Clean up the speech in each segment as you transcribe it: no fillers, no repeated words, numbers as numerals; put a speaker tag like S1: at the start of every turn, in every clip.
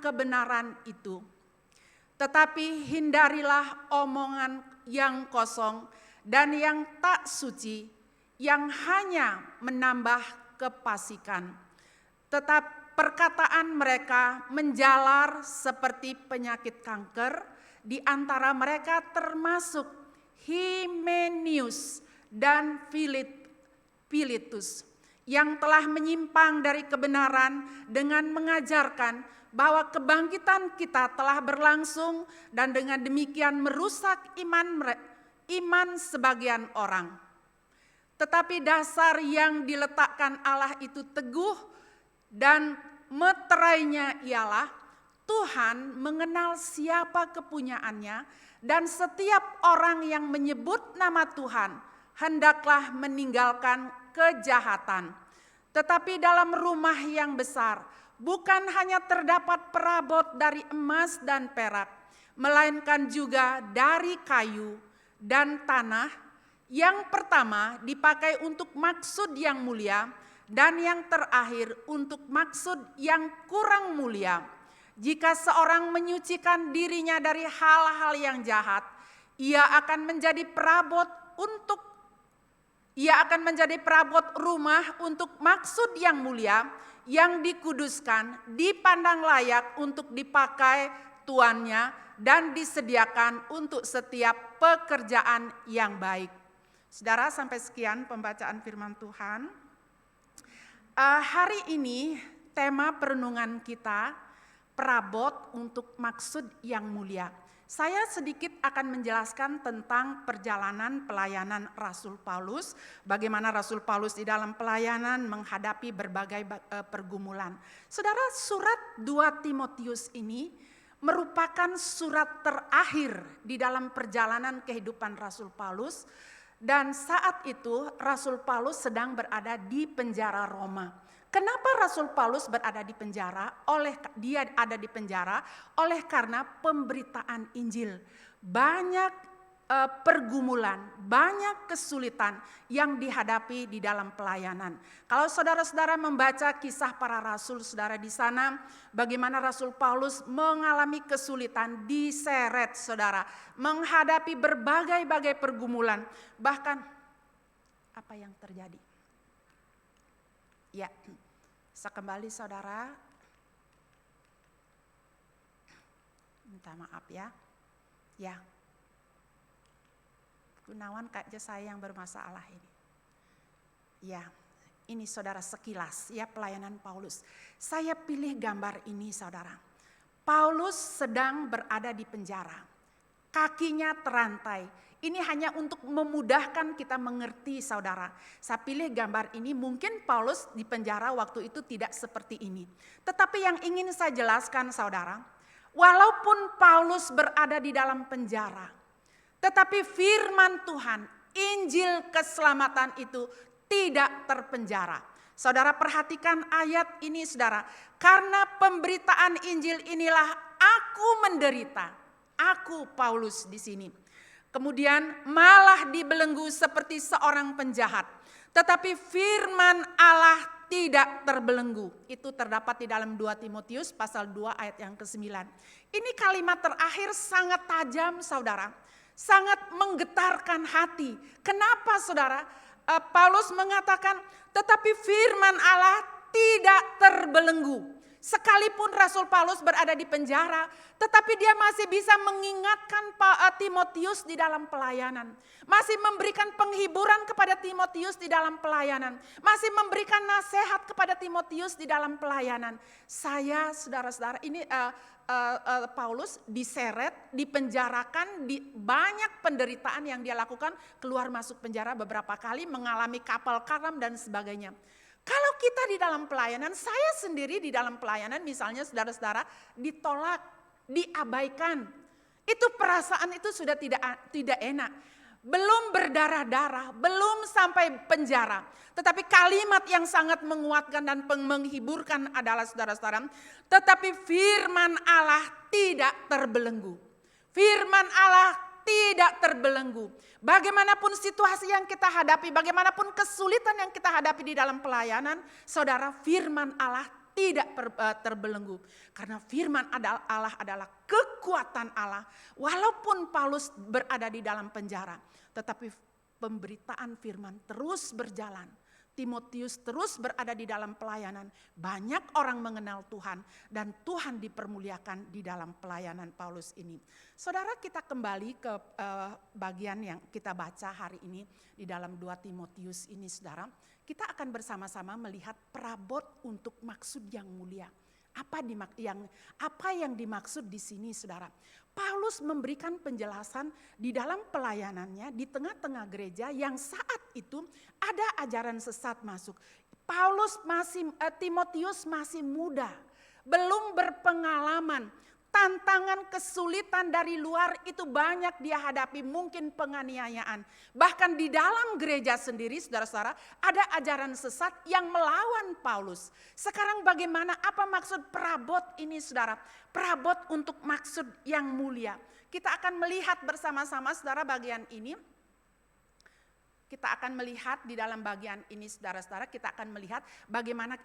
S1: kebenaran itu. Tetapi hindarilah omongan yang kosong dan yang tak suci, yang hanya menambah kefasikan. Tetap perkataan mereka menjalar seperti penyakit kanker, di antara mereka termasuk Himenius dan Philetus, yang telah menyimpang dari kebenaran dengan mengajarkan bahwa kebangkitan kita telah berlangsung dan dengan demikian merusak iman sebagian orang. Tetapi dasar yang diletakkan Allah itu teguh dan meterainya ialah Tuhan mengenal siapa kepunyaannya dan setiap orang yang menyebut nama Tuhan hendaklah meninggalkan kejahatan. Tetapi dalam rumah yang besar bukan hanya terdapat perabot dari emas dan perak, melainkan juga dari kayu dan tanah. Yang pertama dipakai untuk maksud yang mulia, dan yang terakhir untuk maksud yang kurang mulia. Jika seorang menyucikan dirinya dari hal-hal yang jahat, ia akan menjadi perabot rumah untuk maksud yang mulia, yang dikuduskan, dipandang layak untuk dipakai tuannya, dan disediakan untuk setiap pekerjaan yang baik. Saudara, sampai sekian pembacaan firman Tuhan. Hari ini tema perenungan kita, perabot untuk maksud yang mulia. Saya sedikit akan menjelaskan tentang perjalanan pelayanan Rasul Paulus, bagaimana Rasul Paulus di dalam pelayanan menghadapi berbagai pergumulan. Saudara, surat 2 Timotius ini merupakan surat terakhir di dalam perjalanan kehidupan Rasul Paulus, dan saat itu Rasul Paulus sedang berada di penjara Roma. Kenapa Rasul Paulus berada di penjara? Dia ada di penjara oleh karena pemberitaan Injil. Banyak pergumulan, banyak kesulitan yang dihadapi di dalam pelayanan. Kalau saudara-saudara membaca kisah para rasul, saudara di sana bagaimana Rasul Paulus mengalami kesulitan, diseret saudara, menghadapi berbagai-bagai pergumulan. Bahkan apa yang terjadi? Ya, bisa kembali saudara. Minta maaf ya. Ya. Gunawan kayaknya saya yang bermasalah ini. Ya, ini saudara sekilas ya pelayanan Paulus. Saya pilih gambar ini saudara. Paulus sedang berada di penjara. Kakinya terantai. Ini hanya untuk memudahkan kita mengerti saudara. Saya pilih gambar ini, mungkin Paulus di penjara waktu itu tidak seperti ini. Tetapi yang ingin saya jelaskan saudara, walaupun Paulus berada di dalam penjara, tetapi firman Tuhan, Injil keselamatan itu tidak terpenjara. Saudara perhatikan ayat ini saudara. Karena pemberitaan Injil inilah aku menderita. Aku Paulus di sini. Kemudian malah dibelenggu seperti seorang penjahat. Tetapi firman Allah tidak terbelenggu. Itu terdapat di dalam 2 Timotius pasal 2 ayat yang ke-9. Ini kalimat terakhir sangat tajam saudara. Sangat menggetarkan hati. Kenapa saudara? Paulus mengatakan, tetapi firman Allah tidak terbelenggu. Sekalipun Rasul Paulus berada di penjara, tetapi dia masih bisa mengingatkan Timotius di dalam pelayanan. Masih memberikan penghiburan kepada Timotius di dalam pelayanan. Masih memberikan nasihat kepada Timotius di dalam pelayanan. Saya, saudara-saudara, ini Paulus diseret, dipenjarakan, banyak penderitaan yang dia lakukan, keluar masuk penjara beberapa kali, mengalami kapal karam dan sebagainya. Kalau kita di dalam pelayanan, saya sendiri di dalam pelayanan misalnya saudara-saudara ditolak, diabaikan. Itu perasaan itu sudah tidak enak. Belum berdarah-darah, belum sampai penjara. Tetapi kalimat yang sangat menguatkan dan menghiburkan adalah saudara-saudara, tetapi firman Allah tidak terbelenggu. Firman Allah tidak terbelenggu. Bagaimanapun situasi yang kita hadapi, bagaimanapun kesulitan yang kita hadapi di dalam pelayanan, saudara, firman Allah terbelenggu. Karena firman Allah adalah kekuatan Allah. Walaupun Paulus berada di dalam penjara, tetapi pemberitaan firman terus berjalan. Timotius terus berada di dalam pelayanan. Banyak orang mengenal Tuhan dan Tuhan dipermuliakan di dalam pelayanan Paulus ini. Saudara, kita kembali ke bagian yang kita baca hari ini di dalam 2 Timotius ini, saudara. Kita akan bersama-sama melihat perabot untuk maksud yang mulia. Apa yang dimaksud di sini, saudara? Paulus memberikan penjelasan di dalam pelayanannya di tengah-tengah gereja yang saat itu ada ajaran sesat masuk. Timotius masih muda, belum berpengalaman. Tantangan, kesulitan dari luar itu banyak dia hadapi, mungkin penganiayaan. Bahkan di dalam gereja sendiri, saudara-saudara, ada ajaran sesat yang melawan Paulus. Sekarang bagaimana, apa maksud perabot ini, saudara? Perabot untuk maksud yang mulia. Kita akan melihat bersama-sama, saudara, bagian ini. Kita akan melihat di dalam bagian ini, saudara-saudara, kita akan melihat bagaimana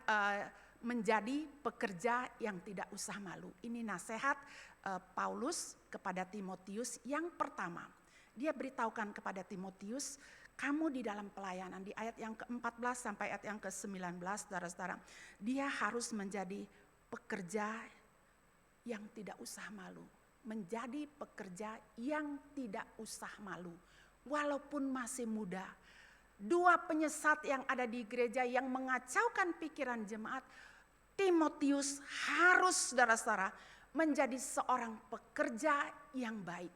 S1: menjadi pekerja yang tidak usah malu. Ini nasihat Paulus kepada Timotius yang pertama. Dia beritahukan kepada Timotius, kamu di dalam pelayanan, di ayat yang ke-14 sampai ayat yang ke-19, saudara-saudara, dia harus menjadi pekerja yang tidak usah malu. Menjadi pekerja yang tidak usah malu. Walaupun masih muda. Dua penyesat yang ada di gereja yang mengacaukan pikiran jemaat, Timotius harus, saudara-saudara, menjadi seorang pekerja yang baik.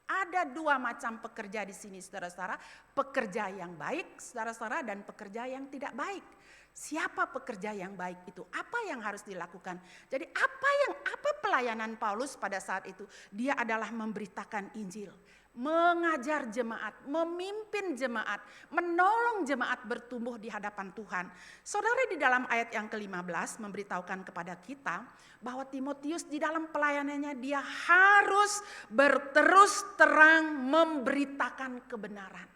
S1: Ada dua macam pekerja di sini, saudara-saudara. Pekerja yang baik, saudara-saudara, dan pekerja yang tidak baik. Siapa pekerja yang baik itu? Apa yang harus dilakukan? Jadi apa pelayanan Paulus pada saat itu? Dia adalah memberitakan Injil, mengajar jemaat, memimpin jemaat, menolong jemaat bertumbuh di hadapan Tuhan. Saudara, di dalam ayat yang ke-15 memberitahukan kepada kita bahwa Timotius di dalam pelayanannya dia harus berterus terang memberitakan kebenaran.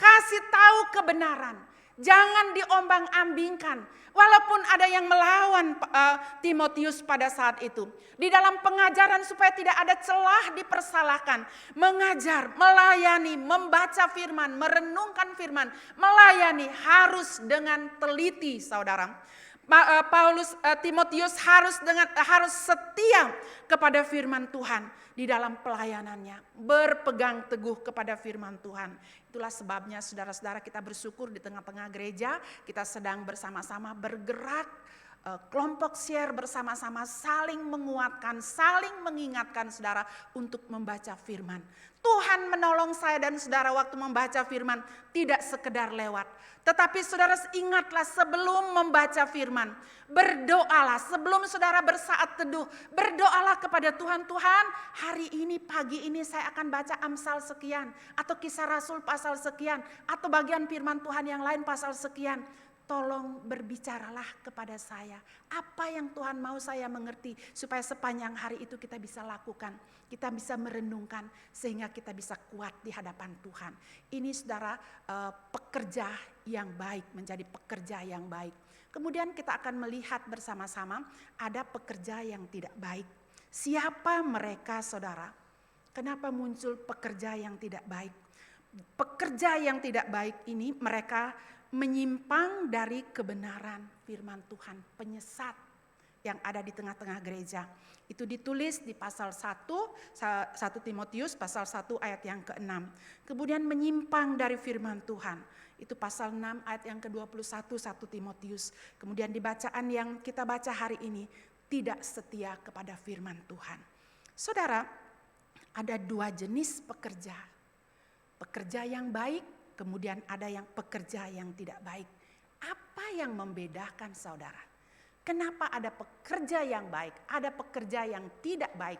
S1: Kasih tahu kebenaran, jangan diombang-ambingkan. Walaupun ada yang melawan Timotius pada saat itu. Di dalam pengajaran supaya tidak ada celah dipersalahkan. Mengajar, melayani, membaca firman, merenungkan firman. Melayani harus dengan teliti, saudara. Timotius harus setia kepada firman Tuhan di dalam pelayanannya, berpegang teguh kepada firman Tuhan. Itulah sebabnya saudara-saudara, kita bersyukur di tengah-tengah gereja kita sedang bersama-sama bergerak, kelompok share bersama-sama, saling menguatkan, saling mengingatkan saudara untuk membaca firman. Tuhan menolong saya dan saudara waktu membaca firman tidak sekedar lewat. Tetapi saudara ingatlah sebelum membaca firman, berdoalah sebelum saudara bersaat teduh, berdoalah kepada Tuhan. Tuhan, hari ini pagi ini saya akan baca Amsal sekian, atau Kisah Rasul pasal sekian, atau bagian firman Tuhan yang lain pasal sekian. Tolong berbicaralah kepada saya. Apa yang Tuhan mau saya mengerti supaya sepanjang hari itu kita bisa lakukan. Kita bisa merenungkan sehingga kita bisa kuat di hadapan Tuhan. Ini saudara pekerja yang baik, menjadi pekerja yang baik. Kemudian kita akan melihat bersama-sama ada pekerja yang tidak baik. Siapa mereka, saudara? Kenapa muncul pekerja yang tidak baik? Pekerja yang tidak baik ini mereka menyimpang dari kebenaran firman Tuhan, penyesat yang ada di tengah-tengah gereja. Itu ditulis di pasal 1 Timotius pasal 1 ayat yang ke-6. Kemudian menyimpang dari firman Tuhan. Itu pasal 6 ayat yang ke-21 1 Timotius. Kemudian di bacaan yang kita baca hari ini, tidak setia kepada firman Tuhan. Saudara, ada dua jenis pekerja. Pekerja yang baik, kemudian ada yang pekerja yang tidak baik. Apa yang membedakan, saudara? Kenapa ada pekerja yang baik, ada pekerja yang tidak baik?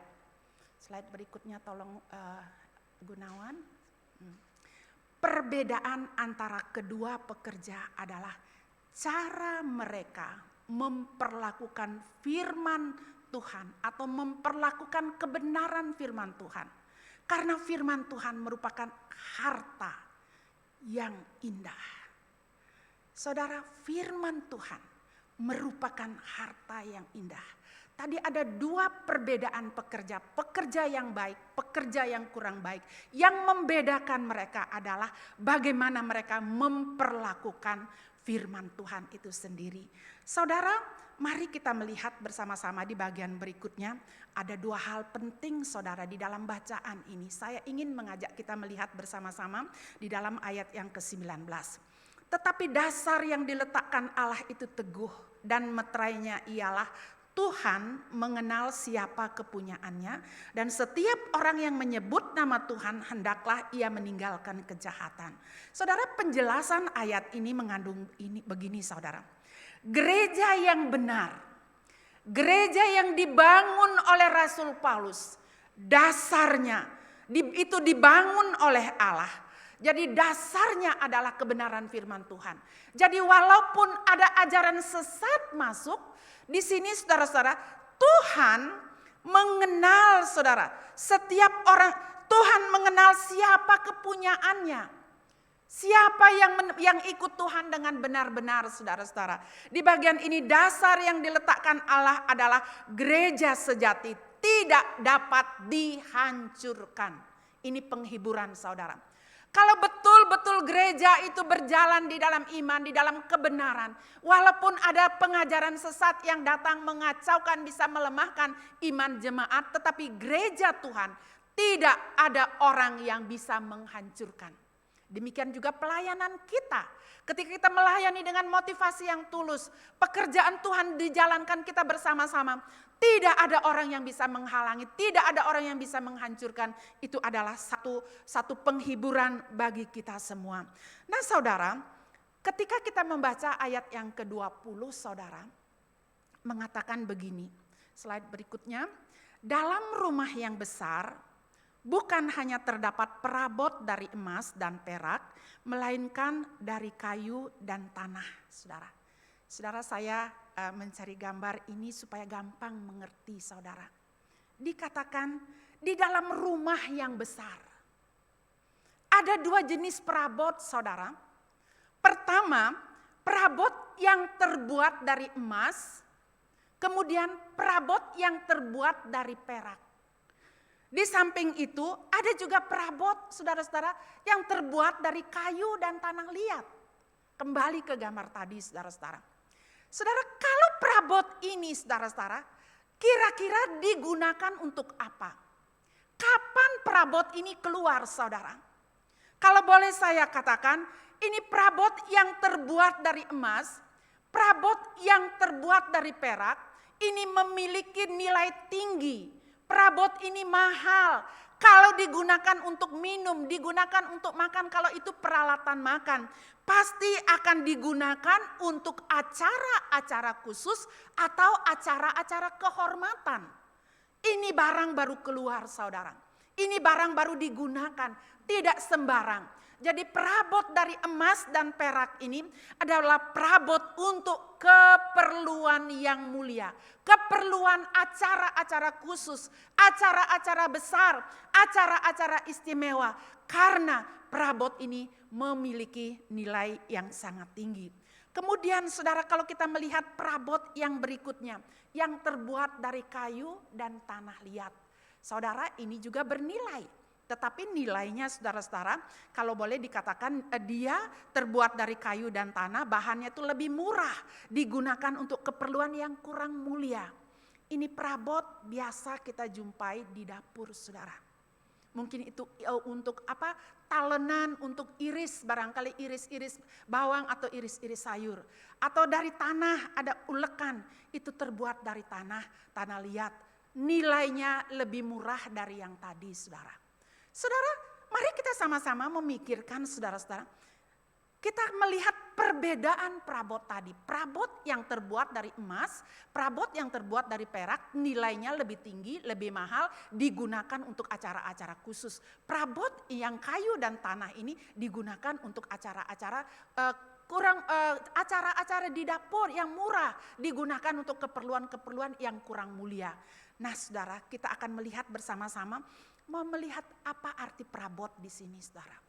S1: Slide berikutnya tolong Gunawan. Perbedaan antara kedua pekerja adalah cara mereka memperlakukan firman Tuhan atau memperlakukan kebenaran firman Tuhan. Karena firman Tuhan merupakan harta yang indah. Saudara, firman Tuhan merupakan harta yang indah. Tadi ada dua perbedaan pekerja, pekerja yang baik, pekerja yang kurang baik. Yang membedakan mereka adalah bagaimana mereka memperlakukan firman Tuhan itu sendiri. Saudara, mari kita melihat bersama-sama di bagian berikutnya. Ada dua hal penting saudara di dalam bacaan ini. Saya ingin mengajak kita melihat bersama-sama di dalam ayat yang ke-19. Tetapi dasar yang diletakkan Allah itu teguh dan meterainya ialah Tuhan mengenal siapa kepunyaannya dan setiap orang yang menyebut nama Tuhan hendaklah ia meninggalkan kejahatan. Saudara, penjelasan ayat ini mengandung ini begini saudara. Gereja yang benar, gereja yang dibangun oleh Rasul Paulus, dasarnya itu dibangun oleh Allah. Jadi dasarnya adalah kebenaran firman Tuhan. Jadi walaupun ada ajaran sesat masuk, di sini saudara-saudara, Tuhan mengenal saudara. Setiap orang, Tuhan mengenal siapa kepunyaannya. Siapa yang ikut Tuhan dengan benar-benar saudara-saudara. Di bagian ini dasar yang diletakkan Allah adalah gereja sejati tidak dapat dihancurkan. Ini penghiburan saudara. Kalau betul-betul gereja itu berjalan di dalam iman, di dalam kebenaran. Walaupun ada pengajaran sesat yang datang mengacaukan, bisa melemahkan iman jemaat. Tetapi gereja Tuhan tidak ada orang yang bisa menghancurkan. Demikian juga pelayanan kita. Ketika kita melayani dengan motivasi yang tulus. Pekerjaan Tuhan dijalankan kita bersama-sama. Tidak ada orang yang bisa menghalangi, tidak ada orang yang bisa menghancurkan. Itu adalah satu penghiburan bagi kita semua. Nah saudara, ketika kita membaca ayat yang ke-20 saudara, mengatakan begini. Slide berikutnya, dalam rumah yang besar, bukan hanya terdapat perabot dari emas dan perak, melainkan dari kayu dan tanah saudara. Saudara, saya mencari gambar ini supaya gampang mengerti saudara. Dikatakan di dalam rumah yang besar. Ada dua jenis perabot saudara. Pertama, perabot yang terbuat dari emas. Kemudian perabot yang terbuat dari perak. Di samping itu ada juga perabot saudara-saudara yang terbuat dari kayu dan tanah liat. Kembali ke gambar tadi saudara-saudara. Saudara, kalau perabot ini saudara-saudara, kira-kira digunakan untuk apa? Kapan perabot ini keluar saudara? Kalau boleh saya katakan, ini perabot yang terbuat dari emas, perabot yang terbuat dari perak, ini memiliki nilai tinggi. Perabot ini mahal. Kalau digunakan untuk minum, digunakan untuk makan, kalau itu peralatan makan. Pasti akan digunakan untuk acara-acara khusus atau acara-acara kehormatan. Ini barang baru keluar saudara. Ini barang baru digunakan, tidak sembarang. Jadi perabot dari emas dan perak ini adalah perabot untuk keperluan yang mulia. Keperluan acara-acara khusus, acara-acara besar, acara-acara istimewa. Karena perabot ini memiliki nilai yang sangat tinggi. Kemudian saudara, kalau kita melihat perabot yang berikutnya, yang terbuat dari kayu dan tanah liat. Saudara, ini juga bernilai. Tetapi nilainya saudara-saudara, kalau boleh dikatakan dia terbuat dari kayu dan tanah, bahannya itu lebih murah, digunakan untuk keperluan yang kurang mulia. Ini perabot biasa kita jumpai di dapur saudara. Mungkin itu untuk apa? Talenan, untuk iris, barangkali iris-iris bawang atau iris-iris sayur. Atau dari tanah ada ulekan, itu terbuat dari tanah liat. Nilainya lebih murah dari yang tadi saudara. Saudara, mari kita sama-sama memikirkan saudara-saudara. Kita melihat perbedaan perabot tadi. Perabot yang terbuat dari emas, perabot yang terbuat dari perak, nilainya lebih tinggi, lebih mahal, digunakan untuk acara-acara khusus. Perabot yang kayu dan tanah ini digunakan untuk acara-acara acara-acara di dapur yang murah, digunakan untuk keperluan-keperluan yang kurang mulia. Nah, saudara, kita akan melihat bersama-sama, mau melihat apa arti perabot di sini, saudara.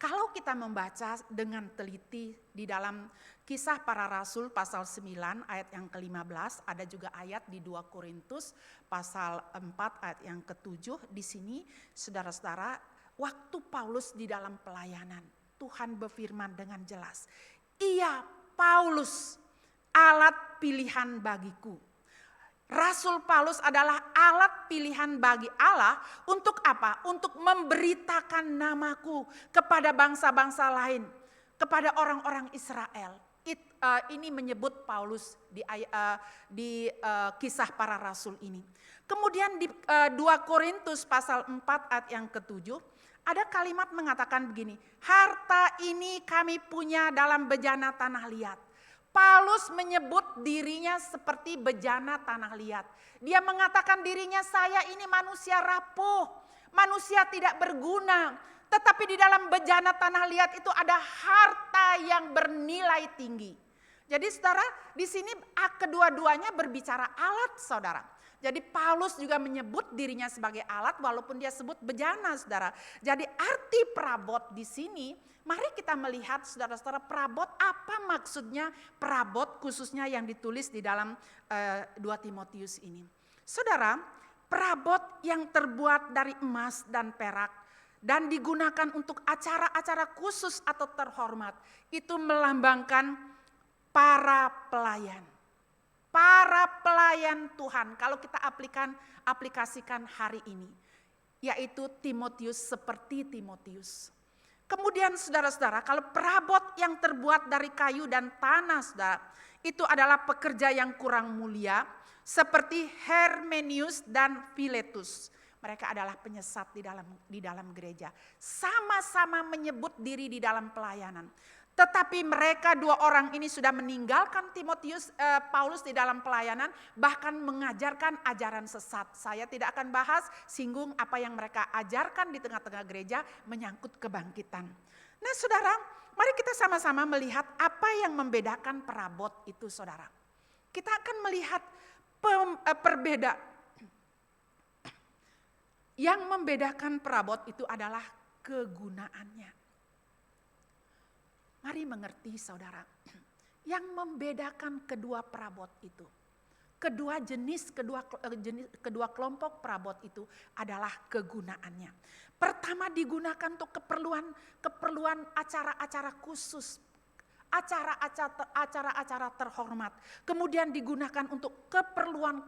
S1: Kalau kita membaca dengan teliti di dalam Kisah Para Rasul pasal 9 ayat yang ke-15, ada juga ayat di 2 Korintus pasal 4 ayat yang ke-7. Di sini saudara-saudara, waktu Paulus di dalam pelayanan, Tuhan berfirman dengan jelas, "Ia Paulus, alat pilihan bagiku." Rasul Paulus adalah alat pilihan bagi Allah untuk apa? Untuk memberitakan namaku kepada bangsa-bangsa lain, kepada orang-orang Israel. Ini menyebut Paulus di Kisah Para Rasul ini. Kemudian di 2 Korintus pasal 4 ayat yang ke-7, ada kalimat mengatakan begini, "Harta ini kami punya dalam bejana tanah liat." Paulus menyebut dirinya seperti bejana tanah liat. Dia mengatakan dirinya, "Saya ini manusia rapuh, manusia tidak berguna." Tetapi di dalam bejana tanah liat itu ada harta yang bernilai tinggi. Jadi saudara, di sini kedua-duanya berbicara alat, saudara. Jadi Paulus juga menyebut dirinya sebagai alat walaupun dia sebut bejana, saudara. Jadi arti perabot di sini, mari kita melihat saudara-saudara, perabot apa maksudnya, perabot khususnya yang ditulis di dalam 2 Timotius ini. Saudara, perabot yang terbuat dari emas dan perak dan digunakan untuk acara-acara khusus atau terhormat, itu melambangkan para pelayan. Para pelayan Tuhan, kalau kita aplikasikan hari ini, yaitu Timotius, seperti Timotius. Kemudian saudara-saudara, kalau perabot yang terbuat dari kayu dan tanah, saudara, itu adalah pekerja yang kurang mulia, seperti Hermenius dan Philetus. Mereka adalah penyesat di dalam gereja. Sama-sama menyebut diri di dalam pelayanan. Tetapi mereka dua orang ini sudah meninggalkan Paulus di dalam pelayanan, bahkan mengajarkan ajaran sesat. Saya tidak akan bahas singgung apa yang mereka ajarkan di tengah-tengah gereja menyangkut kebangkitan. Nah saudara, mari kita sama-sama melihat apa yang membedakan perabot itu, saudara. Kita akan melihat perbedaan. Yang membedakan perabot itu adalah kegunaannya. Mari mengerti saudara, yang membedakan kedua perabot itu, kedua kelompok perabot itu adalah kegunaannya. Pertama, digunakan untuk keperluan acara-acara khusus, acara-acara terhormat. Kemudian digunakan untuk keperluan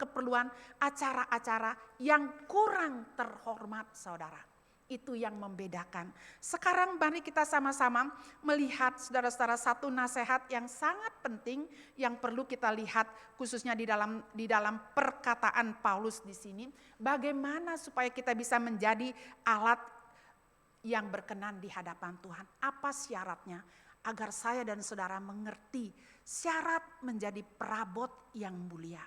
S1: acara-acara yang kurang terhormat, saudara. Itu yang membedakan. Sekarang mari kita sama-sama melihat saudara-saudara satu nasihat yang sangat penting yang perlu kita lihat khususnya di dalam perkataan Paulus di sini. Bagaimana supaya kita bisa menjadi alat yang berkenan di hadapan Tuhan. Apa syaratnya? Agar saya dan saudara mengerti syarat menjadi perabot yang mulia.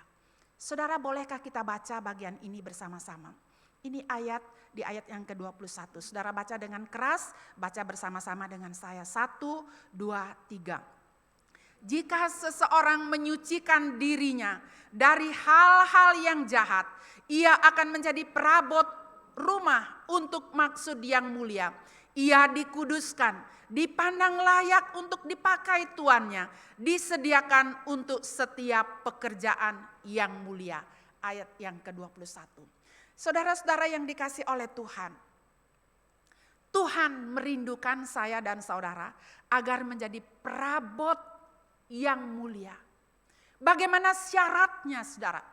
S1: Saudara, bolehkah kita baca bagian ini bersama-sama? Ini di ayat yang ke-21. Saudara baca dengan keras, baca bersama-sama dengan saya. 1, 2, 3. Jika seseorang menyucikan dirinya dari hal-hal yang jahat, ia akan menjadi perabot rumah untuk maksud yang mulia. Ia dikuduskan, dipandang layak untuk dipakai tuannya, disediakan untuk setiap pekerjaan yang mulia. Ayat yang ke-21. Saudara-saudara yang dikasih oleh Tuhan, Tuhan merindukan saya dan saudara agar menjadi perabot yang mulia. Bagaimana syaratnya, saudara?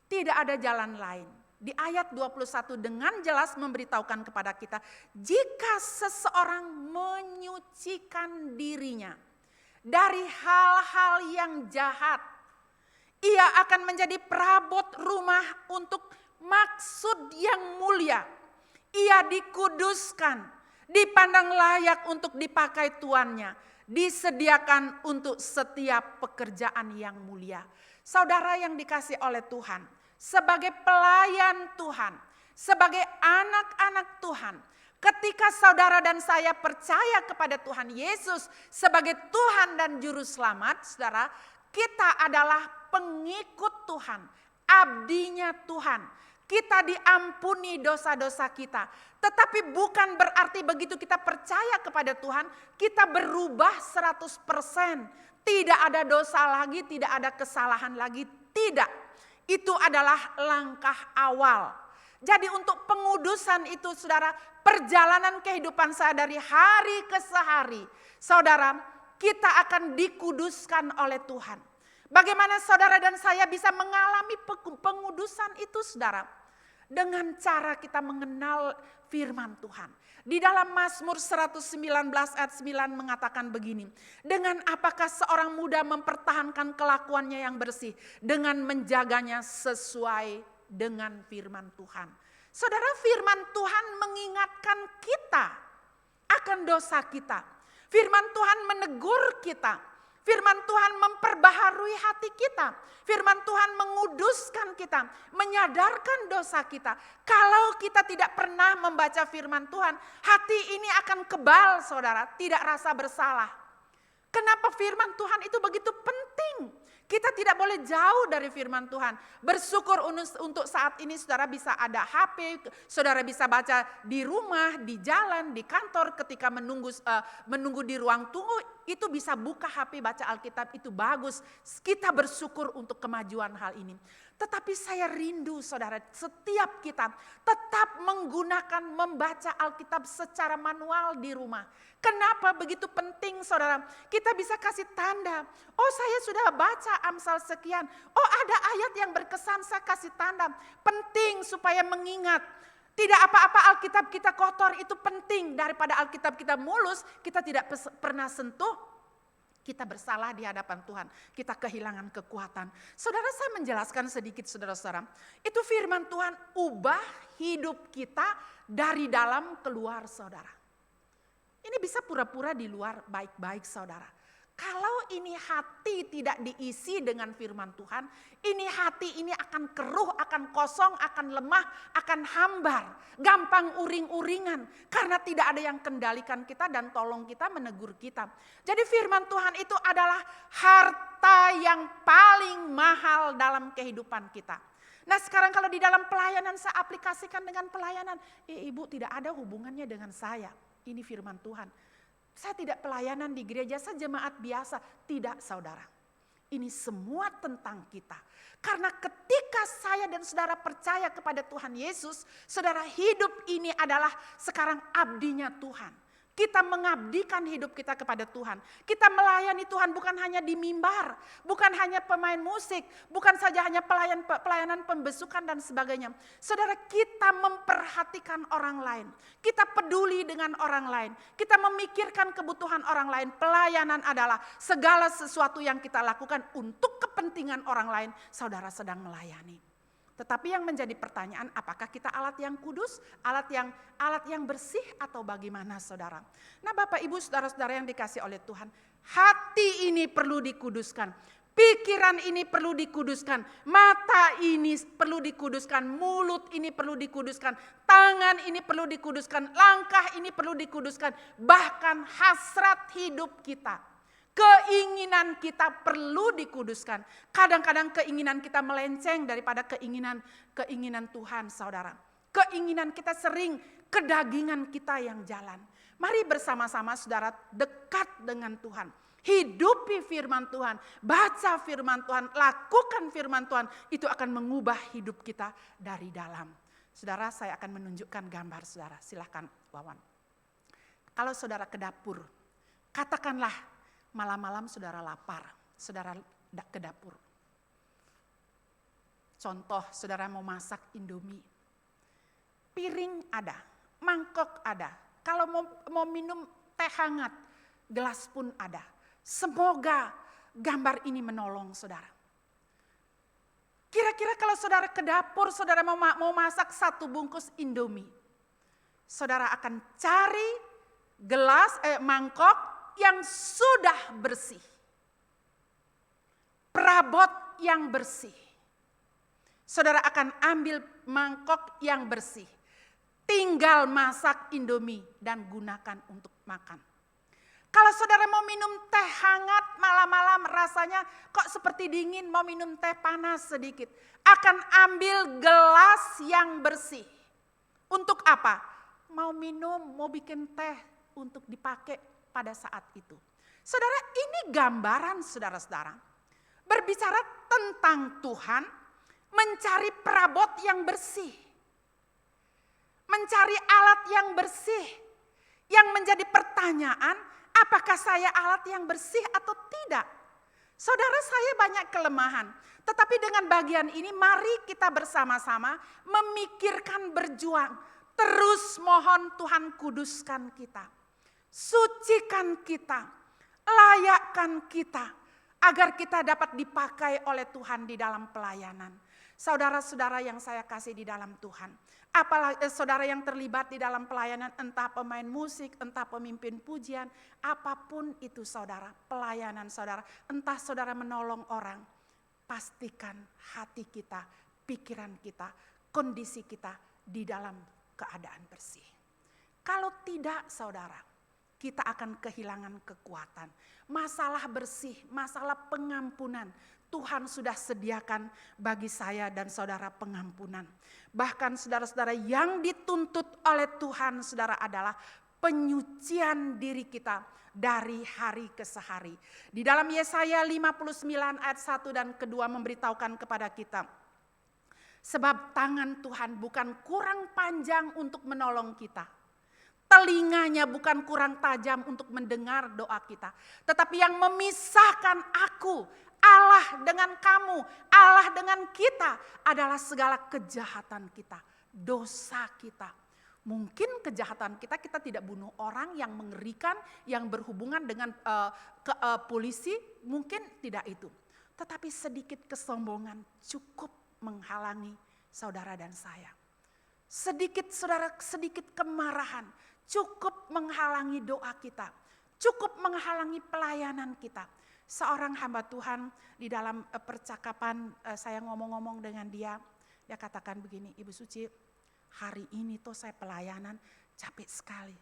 S1: Tidak ada jalan lain. Di ayat 21 dengan jelas memberitahukan kepada kita, jika seseorang menyucikan dirinya dari hal-hal yang jahat, ia akan menjadi perabot rumah untuk maksud yang mulia. Ia dikuduskan, dipandang layak untuk dipakai tuannya, disediakan untuk setiap pekerjaan yang mulia. Saudara yang dikasih oleh Tuhan, sebagai pelayan Tuhan, sebagai anak-anak Tuhan, ketika saudara dan saya percaya kepada Tuhan Yesus sebagai Tuhan dan Juru Selamat, saudara, kita adalah pengikut Tuhan, abdinya Tuhan. Kita diampuni dosa-dosa kita. Tetapi bukan berarti begitu kita percaya kepada Tuhan, kita berubah 100%. Tidak ada dosa lagi, tidak ada kesalahan lagi. Tidak. Itu adalah langkah awal. Jadi untuk pengudusan itu saudara, perjalanan kehidupan saya dari hari ke hari. Saudara, kita akan dikuduskan oleh Tuhan. Bagaimana saudara dan saya bisa mengalami pengudusan itu saudara? Dengan cara kita mengenal firman Tuhan. Di dalam Mazmur 119 ayat 9 mengatakan begini. Dengan apakah seorang muda mempertahankan kelakuannya yang bersih? Dengan menjaganya sesuai dengan firman Tuhan. Saudara, firman Tuhan mengingatkan kita akan dosa kita. Firman Tuhan menegur kita. Firman Tuhan memperbaharui hati kita. Firman Tuhan menguduskan kita, menyadarkan dosa kita. Kalau kita tidak pernah membaca firman Tuhan, hati ini akan kebal saudara, tidak rasa bersalah. Kenapa firman Tuhan itu begitu penting? Kita tidak boleh jauh dari firman Tuhan. Bersyukur untuk saat ini saudara bisa ada HP, saudara bisa baca di rumah, di jalan, di kantor, ketika menunggu di ruang tunggu, itu bisa buka HP, baca Alkitab, itu bagus. Kita bersyukur untuk kemajuan hal ini. Tetapi saya rindu saudara, setiap kita tetap menggunakan membaca Alkitab secara manual di rumah. Kenapa begitu penting saudara? Kita bisa kasih tanda, oh saya sudah baca Amsal sekian, oh ada ayat yang berkesan saya kasih tanda. Penting supaya mengingat. Tidak apa-apa Alkitab kita kotor, itu penting. Daripada Alkitab kita mulus, kita tidak pernah sentuh. Kita bersalah di hadapan Tuhan, kita kehilangan kekuatan. Saudara, saya menjelaskan sedikit saudara-saudara. Itu firman Tuhan ubah hidup kita dari dalam keluar saudara. Ini bisa pura-pura di luar baik-baik saudara. Kalau ini hati tidak diisi dengan firman Tuhan, ini hati ini akan keruh, akan kosong, akan lemah, akan hambar, gampang uring-uringan. Karena tidak ada yang kendalikan kita dan tolong kita, menegur kita. Jadi firman Tuhan itu adalah harta yang paling mahal dalam kehidupan kita. Nah sekarang kalau di dalam pelayanan saya aplikasikan dengan pelayanan, ibu tidak ada hubungannya dengan saya, ini firman Tuhan. Saya tidak pelayanan di gereja, saya jemaat biasa. Tidak saudara, ini semua tentang kita. Karena ketika saya dan saudara percaya kepada Tuhan Yesus, saudara, hidup ini adalah sekarang abdinya Tuhan. Kita mengabdikan hidup kita kepada Tuhan. Kita melayani Tuhan bukan hanya di mimbar, bukan hanya pemain musik, bukan saja hanya pelayanan pembesukan dan sebagainya. Saudara, kita memperhatikan orang lain. Kita peduli dengan orang lain. Kita memikirkan kebutuhan orang lain. Pelayanan adalah segala sesuatu yang kita lakukan untuk kepentingan orang lain. Saudara sedang melayani. Tetapi yang menjadi pertanyaan, apakah kita alat yang kudus, alat yang bersih atau bagaimana saudara? Nah Bapak Ibu saudara-saudara yang dikasih oleh Tuhan, hati ini perlu dikuduskan, pikiran ini perlu dikuduskan, mata ini perlu dikuduskan, mulut ini perlu dikuduskan, tangan ini perlu dikuduskan, langkah ini perlu dikuduskan, bahkan hasrat hidup kita. Keinginan kita perlu dikuduskan. Kadang-kadang keinginan kita melenceng daripada keinginan Tuhan, saudara. Keinginan kita sering kedagingan kita yang jalan. Mari bersama-sama saudara dekat dengan Tuhan. Hidupi firman Tuhan, baca firman Tuhan, lakukan firman Tuhan. Itu akan mengubah hidup kita dari dalam. Saudara, saya akan menunjukkan gambar saudara. Silakan Wawan. Kalau saudara ke dapur, katakanlah malam-malam saudara lapar, saudara ke dapur. Contoh, saudara mau masak Indomie. Piring ada, mangkok ada. Kalau mau minum teh hangat, gelas pun ada. Semoga gambar ini menolong saudara. Kira-kira kalau saudara ke dapur, saudara mau masak 1 bungkus Indomie. Saudara akan cari mangkok yang sudah bersih. Perabot yang bersih. Saudara akan ambil mangkok yang bersih. Tinggal masak Indomie dan gunakan untuk makan. Kalau saudara mau minum teh hangat malam-malam rasanya kok seperti dingin, mau minum teh panas sedikit. Akan ambil gelas yang bersih. Untuk apa? Mau minum, mau bikin teh untuk dipakai pada saat itu. Saudara, ini gambaran saudara-saudara. Berbicara tentang Tuhan mencari perabot yang bersih. Mencari alat yang bersih. Yang menjadi pertanyaan, apakah saya alat yang bersih atau tidak? Saudara, saya banyak kelemahan. Tetapi dengan bagian ini mari kita bersama-sama memikirkan, berjuang. Terus mohon Tuhan kuduskan kita. Sucikan kita. Layakkan kita. Agar kita dapat dipakai oleh Tuhan di dalam pelayanan. Saudara-saudara yang saya kasih di dalam Tuhan. Apalagi saudara yang terlibat di dalam pelayanan, entah pemain musik, entah pemimpin pujian, apapun itu saudara, pelayanan saudara, entah saudara menolong orang, pastikan hati kita, pikiran kita, kondisi kita di dalam keadaan bersih. Kalau tidak saudara, kita akan kehilangan kekuatan. Masalah bersih, masalah pengampunan, Tuhan sudah sediakan bagi saya dan saudara pengampunan. Bahkan saudara-saudara yang dituntut oleh Tuhan saudara adalah penyucian diri kita dari hari ke hari. Di dalam Yesaya 59 ayat 1 dan kedua memberitahukan kepada kita. Sebab tangan Tuhan bukan kurang panjang untuk menolong kita. Telinganya bukan kurang tajam untuk mendengar doa kita. Tetapi yang memisahkan aku, Allah dengan kamu, Allah dengan kita adalah segala kejahatan kita, dosa kita. Mungkin kejahatan kita tidak bunuh orang yang mengerikan, yang berhubungan dengan polisi, mungkin tidak itu. Tetapi sedikit kesombongan cukup menghalangi saudara dan saya. Sedikit kemarahan cukup menghalangi doa kita, cukup menghalangi pelayanan kita. Seorang hamba Tuhan di dalam percakapan saya ngomong-ngomong dengan dia katakan begini, Ibu Suci, hari ini tuh saya pelayanan capek sekali.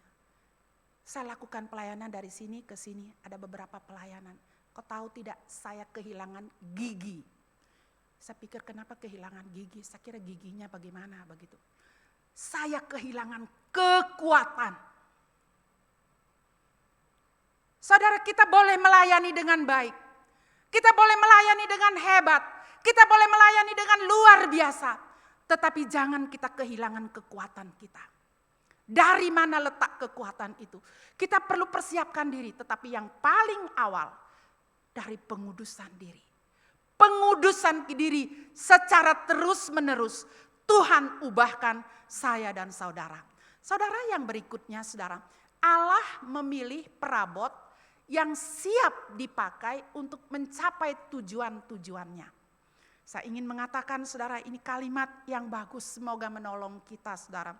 S1: Saya lakukan pelayanan dari sini ke sini, ada beberapa pelayanan. Kau tahu tidak, saya kehilangan gigi. Saya pikir kenapa kehilangan gigi, saya kira giginya bagaimana begitu. Saya kehilangan kekuatan. Saudara, kita boleh melayani dengan baik. Kita boleh melayani dengan hebat. Kita boleh melayani dengan luar biasa. Tetapi jangan kita kehilangan kekuatan kita. Dari mana letak kekuatan itu? Kita perlu persiapkan diri. Tetapi yang paling awal dari pengudusan diri. Pengudusan diri secara terus menerus. Tuhan ubahkan saya dan saudara. Saudara, yang berikutnya saudara. Allah memilih perabot yang siap dipakai untuk mencapai tujuan-tujuannya. Saya ingin mengatakan saudara, ini kalimat yang bagus, semoga menolong kita saudara.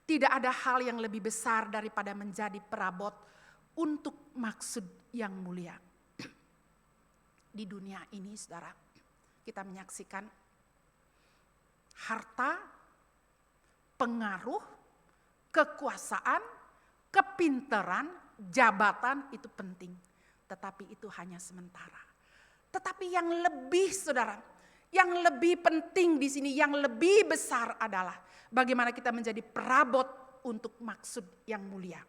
S1: Tidak ada hal yang lebih besar daripada menjadi perabot untuk maksud yang mulia. Di dunia ini saudara, kita menyaksikan harta, pengaruh, kekuasaan, kepintaran, jabatan itu penting, tetapi itu hanya sementara. Tetapi yang lebih saudara, yang lebih penting di sini, yang lebih besar adalah bagaimana kita menjadi perabot untuk maksud yang mulia.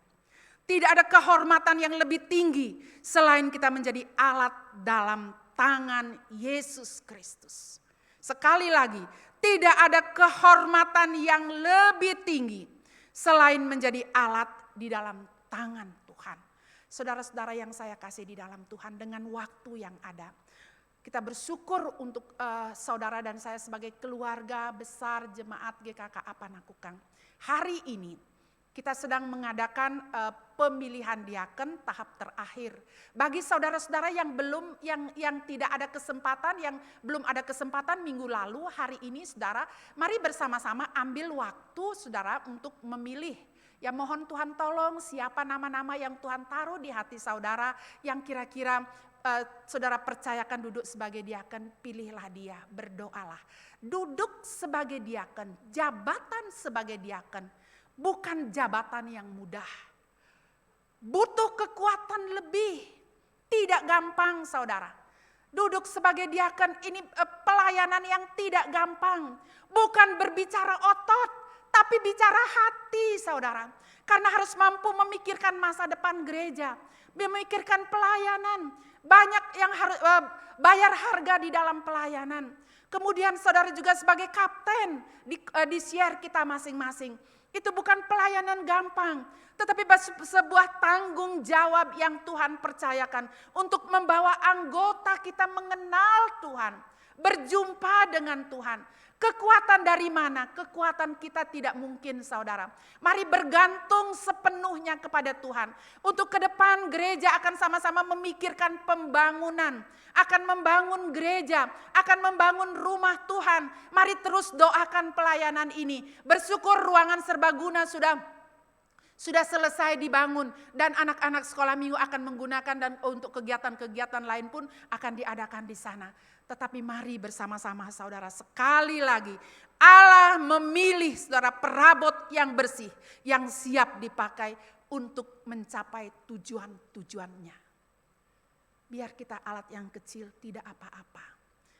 S1: Tidak ada kehormatan yang lebih tinggi selain kita menjadi alat dalam tangan Yesus Kristus. Sekali lagi, tidak ada kehormatan yang lebih tinggi selain menjadi alat di dalam tangan Tuhan. Saudara-saudara yang saya kasih di dalam Tuhan, dengan waktu yang ada, kita bersyukur untuk saudara dan saya sebagai keluarga besar jemaat GKK Panakukang. Hari ini kita sedang mengadakan pemilihan diaken tahap terakhir. Bagi saudara-saudara yang tidak ada kesempatan, yang belum ada kesempatan minggu lalu, hari ini saudara, mari bersama-sama ambil waktu saudara untuk memilih. Ya, mohon Tuhan tolong siapa nama-nama yang Tuhan taruh di hati saudara yang kira-kira saudara percayakan duduk sebagai diaken, pilihlah dia, berdoalah. Duduk sebagai diaken, jabatan sebagai diaken, bukan jabatan yang mudah. butuh kekuatan lebih. Tidak gampang saudara. Duduk sebagai diaken ini pelayanan yang tidak gampang. Bukan berbicara otot, tapi bicara hati saudara. Karena harus mampu memikirkan masa depan gereja. Memikirkan pelayanan. Banyak yang harus bayar harga di dalam pelayanan. Kemudian saudara juga sebagai kapten di share kita masing-masing. Itu bukan pelayanan gampang. Tetapi sebuah tanggung jawab yang Tuhan percayakan. Untuk membawa anggota kita mengenal Tuhan. Berjumpa dengan Tuhan. Kekuatan dari mana? Kekuatan kita tidak mungkin saudara. Mari bergantung sepenuhnya kepada Tuhan. Untuk ke depan gereja akan sama-sama memikirkan pembangunan. Akan membangun gereja, akan membangun rumah Tuhan. Mari terus doakan pelayanan ini. Bersyukur ruangan serbaguna sudah selesai dibangun. Dan anak-anak sekolah minggu akan menggunakan dan untuk kegiatan-kegiatan lain pun akan diadakan di sana. Tetapi mari bersama-sama saudara sekali lagi. Allah memilih saudara perabot yang bersih. Yang siap dipakai untuk mencapai tujuan-tujuannya. Biar kita alat yang kecil tidak apa-apa.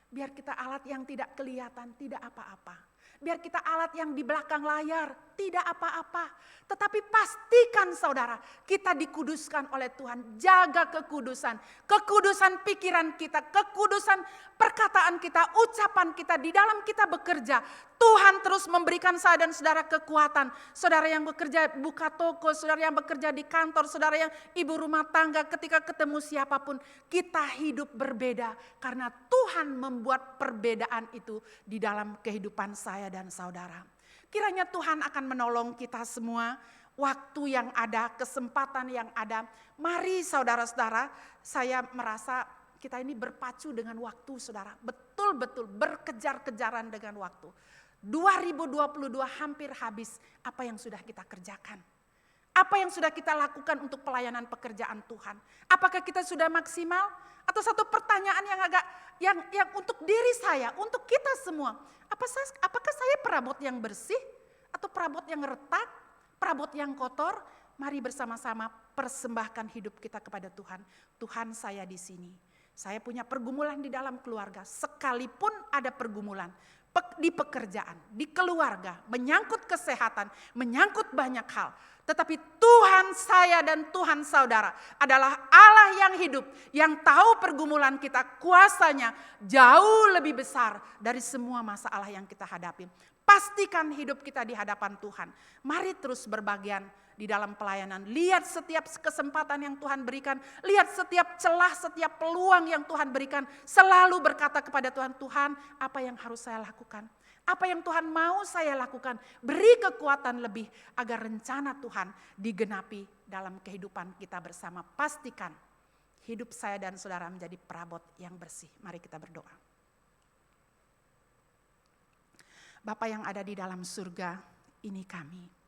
S1: Biar kita alat yang tidak kelihatan tidak apa-apa. Biar kita alat yang di belakang layar tidak apa-apa. Tetapi pastikan saudara kita dikuduskan oleh Tuhan. Jaga kekudusan. Kekudusan pikiran kita. Kekudusan perkataan kita. Ucapan kita di dalam kita bekerja. Tuhan terus memberikan saya dan saudara kekuatan. Saudara yang bekerja buka toko. Saudara yang bekerja di kantor. Saudara yang ibu rumah tangga ketika ketemu siapapun. Kita hidup berbeda. Karena Tuhan membuat perbedaan itu di dalam kehidupan saya dan saudara. Kiranya Tuhan akan menolong kita semua. Waktu yang ada, kesempatan yang ada. Mari saudara-saudara, saya merasa kita ini berpacu dengan waktu saudara. Betul-betul berkejar-kejaran dengan waktu. 2022 hampir habis. Apa yang sudah kita kerjakan? Apa yang sudah kita lakukan untuk pelayanan pekerjaan Tuhan? Apakah kita sudah maksimal? Atau satu pertanyaan yang untuk diri saya, untuk kita semua. Apakah saya perabot yang bersih? Atau perabot yang retak? Perabot yang kotor? Mari bersama-sama persembahkan hidup kita kepada Tuhan. Tuhan, saya di sini. Saya punya pergumulan di dalam keluarga. Sekalipun ada pergumulan di pekerjaan, di keluarga, menyangkut kesehatan, menyangkut banyak hal. Tetapi Tuhan saya dan Tuhan saudara adalah Allah yang hidup, yang tahu pergumulan kita, kuasanya jauh lebih besar dari semua masalah yang kita hadapi. Pastikan hidup kita di hadapan Tuhan. Mari terus berbagian di dalam pelayanan. Lihat setiap kesempatan yang Tuhan berikan. Lihat setiap celah, setiap peluang yang Tuhan berikan. Selalu berkata kepada Tuhan, Tuhan apa yang harus saya lakukan? Apa yang Tuhan mau saya lakukan? Beri kekuatan lebih agar rencana Tuhan digenapi dalam kehidupan kita bersama. Pastikan hidup saya dan saudara menjadi perabot yang bersih. Mari kita berdoa. Bapa yang ada di dalam surga, ini kami.